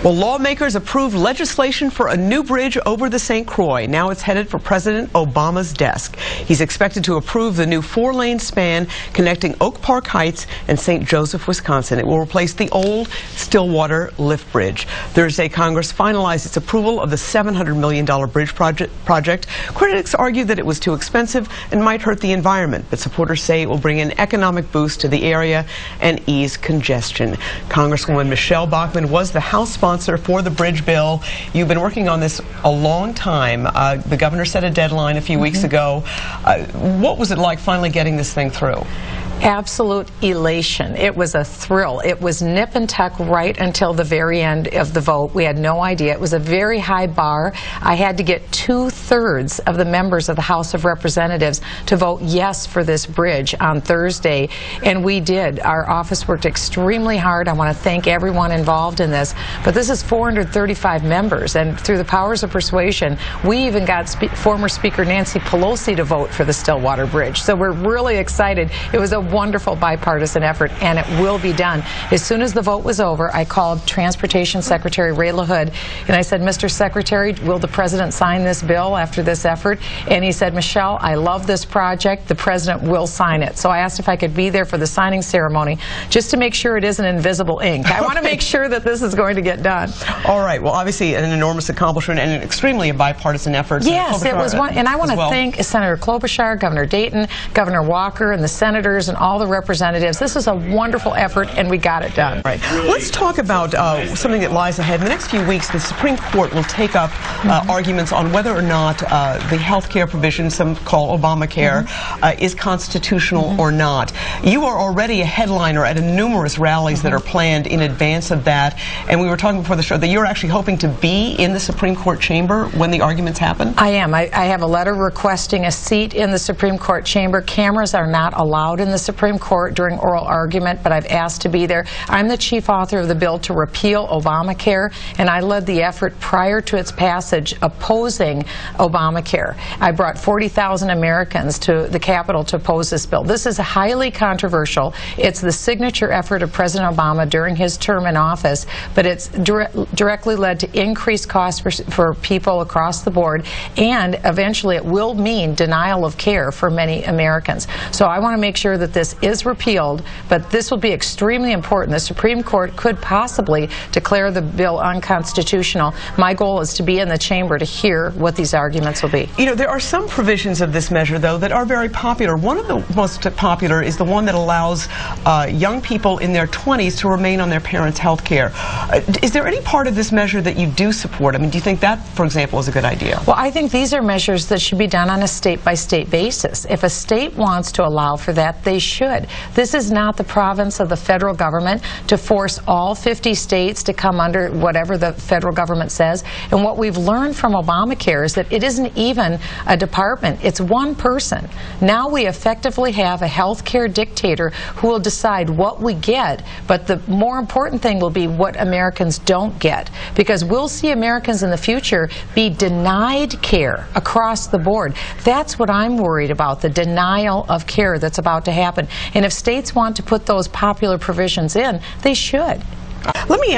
Well, lawmakers approved legislation for a new bridge over the St. Croix. Now it's headed for President Obama's desk. He's expected to approve the new 4-lane span connecting Oak Park Heights and St. Joseph, Wisconsin. It will replace the old Stillwater Lift Bridge. Thursday, Congress finalized its approval of the $700 million bridge project. Critics argue that it was too expensive and might hurt the environment, but supporters say it will bring an economic boost to the area and ease congestion. Congresswoman Michele Bachmann was the House sponsor for the bridge bill. You've been working on this a long time. The governor set a deadline a few weeks ago. What was it like finally getting this thing through? Absolute elation. It was a thrill. It was nip and tuck right until the very end of the vote. We had no idea. It was a very high bar. I had to get 2/3 of the members of the House of Representatives to vote yes for this bridge on Thursday, and we did. Our office worked extremely hard. I want to thank everyone involved in this, but this is 435 members, and through the powers of persuasion, we even got former Speaker Nancy Pelosi to vote for the Stillwater Bridge. So we're really excited. It was a wonderful bipartisan effort, and it will be done. As soon as the vote was over, I called Transportation Secretary Ray LaHood, and I said, Mr. Secretary, will the President sign this bill after this effort? And he said, Michelle, I love this project. The President will sign it. So I asked if I could be there for the signing ceremony just to make sure it isn't invisible ink. I want to make sure that this is going to get done. All right. Well, obviously an enormous accomplishment and extremely a bipartisan effort. Yes, it was one. And I want to thank Senator Klobuchar, Governor Dayton, Governor Walker, and the senators and all the representatives. This is a wonderful effort, and we got it done. Right. Let's talk about something that lies ahead. In the next few weeks, the Supreme Court will take up arguments on whether or not the health care provision, some call Obamacare, is constitutional or not. You are already a headliner at numerous rallies that are planned in advance of that, and we were talking before the show that you're actually hoping to be in the Supreme Court chamber when the arguments happen? I am. I have a letter requesting a seat in the Supreme Court chamber. Cameras are not allowed in the Supreme Court during oral argument, but I've asked to be there. I'm the chief author of the bill to repeal Obamacare, and I led the effort prior to its passage opposing Obamacare. I brought 40,000 Americans to the Capitol to oppose this bill. This is highly controversial. It's the signature effort of President Obama during his term in office, but it's directly led to increased costs for people across the board, and eventually it will mean denial of care for many Americans. So I want to make sure that this is repealed, but this will be extremely important. The Supreme Court could possibly declare the bill unconstitutional. My goal is to be in the chamber to hear what these arguments will be. You know, there are some provisions of this measure, though, that are very popular. One of the most popular is the one that allows young people in their 20s to remain on their parents' health care. Is there any part of this measure that you do support? I mean, do you think that, for example, is a good idea? Well, I think these are measures that should be done on a state-by-state basis. If a state wants to allow for that, they should. This is not the province of the federal government to force all 50 states to come under whatever the federal government says. And what we've learned from Obamacare is that it isn't even a department. It's one person. Now we effectively have a health care dictator who will decide what we get, but the more important thing will be what Americans don't get, because we'll see Americans in the future be denied care across the board. That's what I'm worried about, the denial of care that's about to happen. And if states want to put those popular provisions in, they should. Let me ask